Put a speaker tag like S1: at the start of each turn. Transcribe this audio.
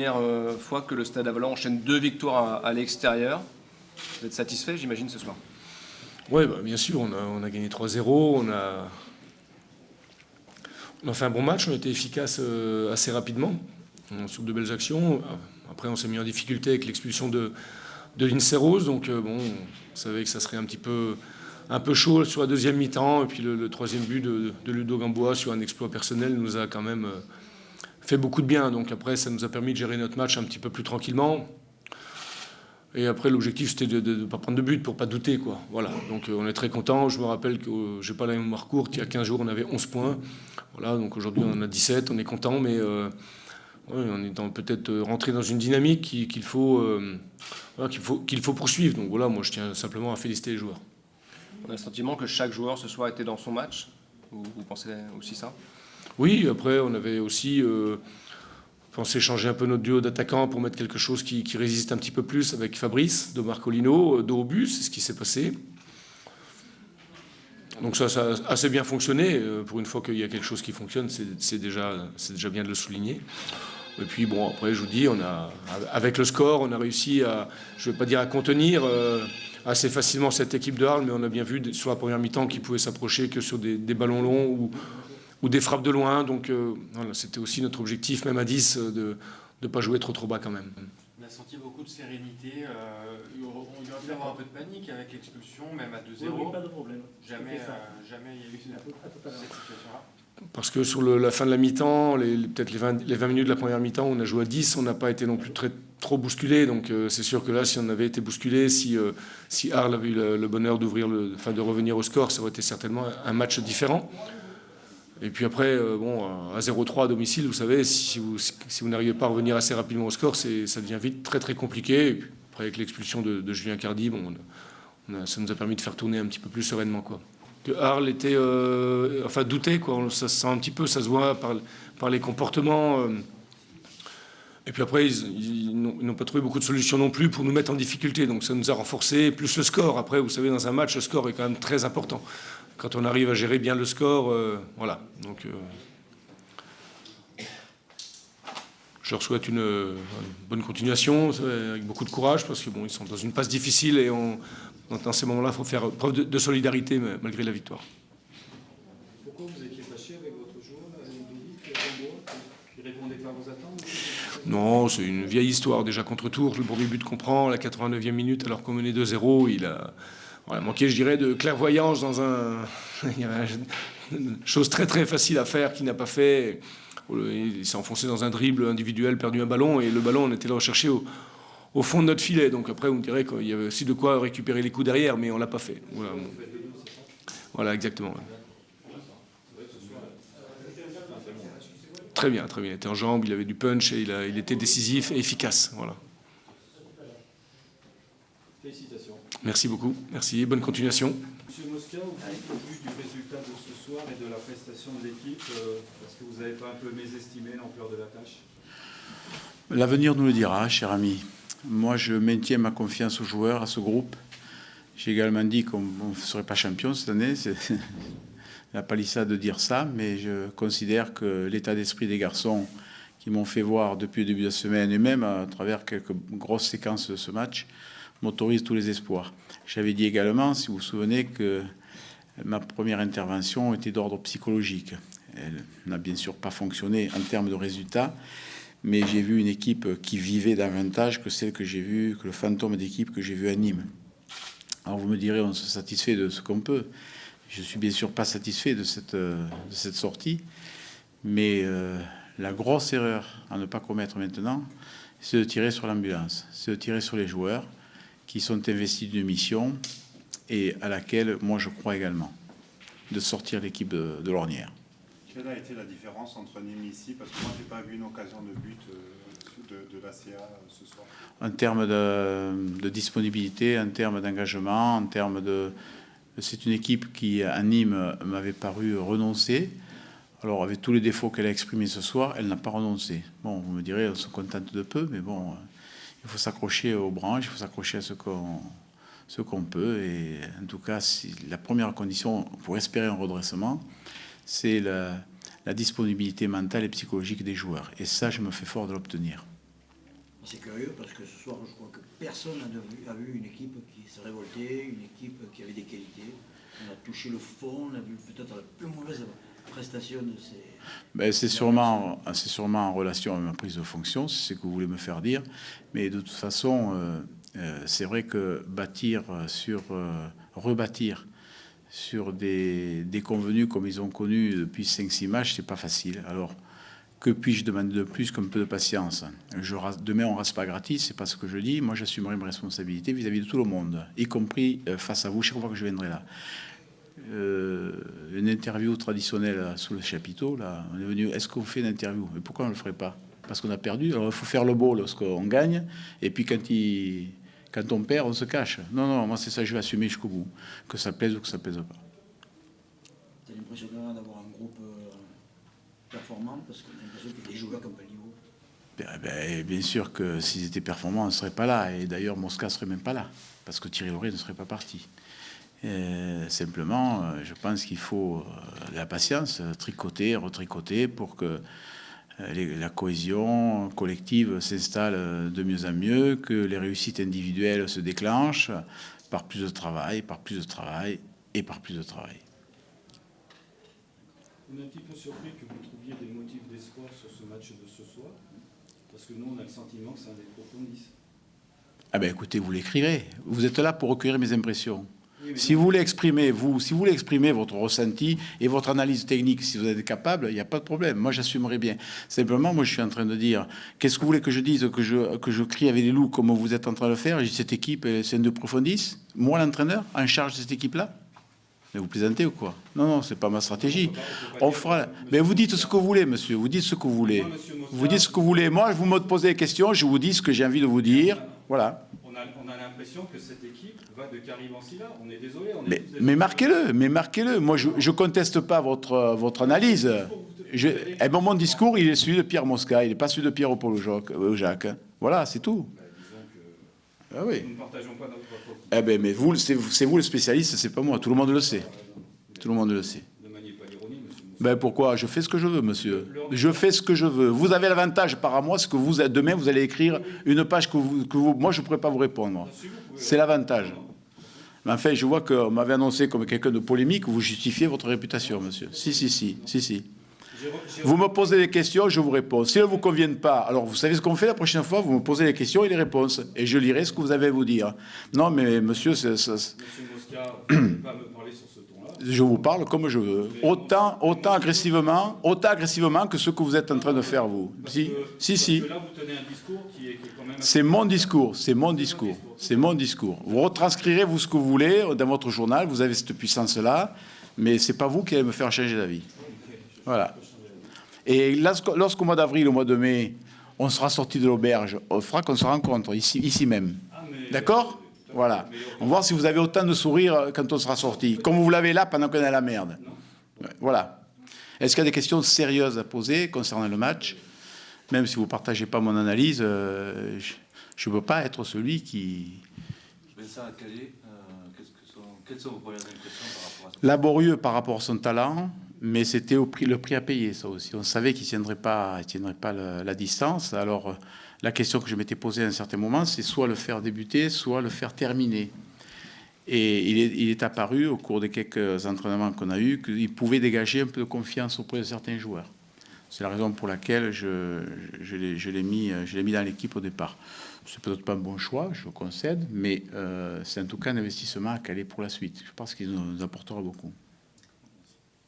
S1: première fois que le Stade Avalon enchaîne 2 victoires à l'extérieur. Vous êtes satisfait, j'imagine, ce soir?
S2: Oui, bah, bien sûr, on a gagné 3-0, on a fait un bon match, on a été efficace assez rapidement, sur de belles actions. Après, on s'est mis en difficulté avec l'expulsion de Linceros, donc bon, on savait que ça serait un peu chaud sur la deuxième mi-temps, et puis le troisième but de Ludo Gamboa sur un exploit personnel nous a quand même fait beaucoup de bien. Donc après, ça nous a permis de gérer notre match un petit peu plus tranquillement. Et après, l'objectif, c'était de ne pas prendre de but pour pas douter, quoi. Voilà. Donc on est très content. Je me rappelle que j'ai pas la mémoire courte. Il y a 15 jours, on avait 11 points. Voilà. Donc aujourd'hui, on en a 17. On est content, mais ouais, on est peut-être rentré dans une dynamique qu'il faut poursuivre. Donc voilà, moi, je tiens simplement à féliciter les joueurs.
S1: On a le sentiment que chaque joueur ce soir était dans son match. Vous pensez aussi ça?
S2: Oui. Après, on avait aussi pensé changer un peu notre duo d'attaquants pour mettre quelque chose qui résiste un petit peu plus avec Fabrice de Marcolino, dos au but, c'est ce qui s'est passé. Donc ça a assez bien fonctionné. Pour une fois qu'il y a quelque chose qui fonctionne, c'est déjà bien de le souligner. Et puis bon, après, je vous dis, avec le score, on a réussi à, je ne vais pas dire à contenir assez facilement cette équipe de Arles, mais on a bien vu sur la première mi-temps qu'ils pouvaient s'approcher que sur des ballons longs ou des frappes de loin. Donc voilà, c'était aussi notre objectif, même à 10, de ne pas jouer trop bas quand même.
S3: On a senti beaucoup de sérénité. Il aurait pu y avoir un peu de panique avec l'expulsion, même à 2-0.
S4: Oui, pas de problème.
S3: Jamais il y a eu cette situation-là.
S2: Parce que sur la fin de la mi-temps, peut-être les 20 minutes de la première mi-temps, on a joué à 10, on n'a pas été non plus trop bousculé. Donc c'est sûr que là, si on avait été bousculé, si Arles avait eu le bonheur de revenir au score, ça aurait été certainement un match différent. Et puis après, à 0-3 à domicile, vous savez, si vous n'arrivez pas à revenir assez rapidement au score, ça devient vite très compliqué. Et puis après, avec l'expulsion de Julien Cardi, ça nous a permis de faire tourner un petit peu plus sereinement, quoi. Que Arles était, doutait, quoi. Ça se sent un petit peu, ça se voit par les comportements. Et puis après, ils n'ont pas trouvé beaucoup de solutions non plus pour nous mettre en difficulté. Donc ça nous a renforcé, plus le score. Après, vous savez, dans un match, le score est quand même très important. Quand on arrive à gérer bien le score, voilà. Donc, je leur souhaite une bonne continuation, avec beaucoup de courage, parce que bon, ils sont dans une passe difficile et dans ces moments-là, il faut faire preuve de solidarité malgré la victoire.
S4: Pourquoi vous étiez fâché avec votre joueur, Ludovic Gamboa, qui ne répondait pas à vos attentes?
S2: Non, c'est une vieille histoire déjà contre Tours. Le premier but qu'on prend, à la 89e minute, alors qu'on menait 2-0, il a manqué, je dirais, de clairvoyance dans il y avait une chose très facile à faire qu'il n'a pas fait. Il s'est enfoncé dans un dribble individuel, perdu un ballon, et le ballon, on était là à rechercher au fond de notre filet. Donc après, on dirait qu'il y avait aussi de quoi récupérer les coups derrière, mais on ne l'a pas fait. Voilà, exactement. Très bien. Il était en jambes, il avait du punch, et il était décisif et efficace. Voilà.
S4: Félicitations.
S2: Merci beaucoup. Merci. Bonne continuation.
S4: Monsieur Mosca, au vu du résultat de ce soir et de la prestation de l'équipe, est-ce que vous n'avez pas un peu mésestimé l'ampleur de la tâche?
S5: L'avenir nous le dira, cher ami. Moi, je maintiens ma confiance aux joueurs, à ce groupe. J'ai également dit qu'on ne serait pas champion cette année. C'est la palissade de dire ça, mais je considère que l'état d'esprit des garçons qui m'ont fait voir depuis le début de la semaine, et même à travers quelques grosses séquences de ce match, m'autorise tous les espoirs. J'avais dit également, si vous vous souvenez, que ma première intervention était d'ordre psychologique. Elle n'a bien sûr pas fonctionné en termes de résultats, mais j'ai vu une équipe qui vivait davantage que celle que j'ai vue, que le fantôme d'équipe que j'ai vu à Nîmes. Alors vous me direz, on se satisfait de ce qu'on peut. Je suis bien sûr pas satisfait de cette sortie, mais la grosse erreur à ne pas commettre maintenant, c'est de tirer sur l'ambulance, c'est de tirer sur les joueurs qui sont investis d'une mission et à laquelle moi je crois également, de sortir l'équipe de l'ornière.
S6: Quelle a été la différence entre Nîmes ici? Parce que moi, je n'ai pas vu une occasion de but de l'ACA ce soir.
S5: En termes de disponibilité, en termes d'engagement, en termes de... C'est une équipe qui, à Nîmes, m'avait paru renoncer. Alors, avec tous les défauts qu'elle a exprimés ce soir, elle n'a pas renoncé. Bon, vous me direz, on se contente de peu, mais bon, il faut s'accrocher aux branches, il faut s'accrocher à ce qu'on peut. Et en tout cas, la première condition pour espérer un redressement, c'est la disponibilité mentale et psychologique des joueurs. Et ça, je me fais fort de l'obtenir.
S7: C'est curieux parce que ce soir, je crois que personne n'a vu une équipe qui s'est révoltée, une équipe qui avait des qualités. On a touché le fond, on a vu peut-être la plus mauvaise prestation de ces...
S5: Ben, c'est sûrement en relation avec ma prise de fonction, c'est ce que vous voulez me faire dire. Mais de toute façon, c'est vrai que rebâtir sur des convenus comme ils ont connus depuis 5-6 matchs, c'est pas facile. Alors, que puis-je demander de plus qu'un peu de patience? Demain, on ne reste pas gratis, c'est pas ce que je dis. Moi, j'assumerai mes responsabilités vis-à-vis de tout le monde, y compris face à vous, chaque fois que je viendrai là. Une interview traditionnelle sous le chapiteau, là, on est venu, est-ce qu'on fait une interview? Mais pourquoi on ne le ferait pas? Parce qu'on a perdu. Alors, il faut faire le beau lorsqu'on gagne, et puis quand on perd, on se cache. Non, non, moi, c'est ça, je vais assumer jusqu'au bout, que ça plaise ou que ça ne plaise pas.
S7: T'as l'impression d'avoir un groupe performant, parce qu'on a l'impression qu'il y a des joueurs qui n'ont pas le niveau.
S5: Bien sûr que s'ils étaient performants, on ne serait pas là. Et d'ailleurs, Mosca ne serait même pas là, parce que Thierry Lauré ne serait pas parti. Simplement, je pense qu'il faut de la patience, tricoter, retricoter, pour que la cohésion collective s'installe de mieux en mieux, que les réussites individuelles se déclenchent par plus de travail, par plus de travail et par plus de travail.
S4: On est un petit peu surpris que vous trouviez des motifs d'espoir sur ce match de ce soir, parce que nous, on a le sentiment que c'est un des profondis.
S5: Ah ben écoutez, vous l'écrirez. Vous êtes là pour recueillir mes impressions.
S4: Oui,
S5: Si vous voulez exprimer, votre ressenti et votre analyse technique, si vous êtes capable, il n'y a pas de problème. Moi, j'assumerai bien. Simplement, moi, je suis en train de dire, qu'est-ce que vous voulez que je dise, que je crie avec les loups, comme vous êtes en train de le faire? Cette équipe, c'est un de profondis. Moi, l'entraîneur, en charge de cette équipe-là? Mais vous plaisantez ou quoi? Non, non, c'est pas ma stratégie. On fera. Mais vous dites ce que vous voulez, monsieur. Vous dites ce que vous voulez. Vous dites ce que vous voulez. Moi, vous me posez des questions, je vous dis ce que j'ai envie de vous dire. Voilà.
S4: On a l'impression que cette équipe va de Caribanci-là. On est désolé.
S5: Mais marquez-le. Moi, je conteste pas votre analyse. Mon discours, il est celui de Pierre Mosca. Il n'est pas celui de Pierre Jacques. Voilà, c'est tout. Ah oui.
S4: Nous ne partageons pas notre propos.
S5: Eh ben, mais vous, c'est vous le spécialiste, c'est pas moi. Tout le monde le sait. Tout le monde le sait.
S4: Ne maniez pas l'ironie, monsieur.
S5: Ben pourquoi? Je fais ce que je veux, monsieur. Je fais ce que je veux. Vous avez l'avantage par rapport à moi, c'est que demain, vous allez écrire une page que moi, je ne pourrais pas vous répondre. C'est l'avantage. Mais enfin, je vois qu'on m'avait annoncé comme quelqu'un de polémique, vous justifiez votre réputation, monsieur. Si. Vous me posez des questions, je vous réponds. Si elles ne vous conviennent pas, alors vous savez ce qu'on fait la prochaine fois? Vous me posez les questions et les réponses. Et je lirai ce que vous avez à vous dire. Non, mais monsieur,
S4: Monsieur Mosca, vous ne pouvez pas me parler sur ce ton-là.
S5: je vous parle comme je veux. Autant agressivement que ce que vous êtes en train de faire, vous.
S4: Parce
S5: Si.
S4: que là, vous tenez un discours qui est quand même...
S5: C'est mon discours. Vous retranscrirez, vous, ce que vous voulez dans votre journal. Vous avez cette puissance-là. Mais c'est pas vous qui allez me faire changer d'avis. Voilà. Et lorsqu'au mois d'avril, au mois de mai, on sera sorti de l'auberge, on fera qu'on se rencontre ici même. D'accord? Voilà. On va voir si vous avez autant de sourires quand on sera sorti, comme vous l'avez là pendant qu'on est à la merde. Voilà. Est-ce qu'il y a des questions sérieuses à poser concernant le match? Même si vous ne partagez pas mon analyse, je ne peux pas être celui qui...
S8: Vincent Calais, quelles sont vos premières impressions par rapport à ça?
S5: Laborieux par rapport à son talent, mais c'était le prix à payer, ça aussi. On savait qu'il ne tiendrait pas la distance. Alors, la question que je m'étais posée à un certain moment, c'est soit le faire débuter, soit le faire terminer. Et il est apparu, au cours des quelques entraînements qu'on a eus, qu'il pouvait dégager un peu de confiance auprès de certains joueurs. C'est la raison pour laquelle je l'ai mis dans l'équipe au départ. C'est peut-être pas un bon choix, je le concède, mais c'est en tout cas un investissement à caler pour la suite. Je pense qu'il nous apportera beaucoup.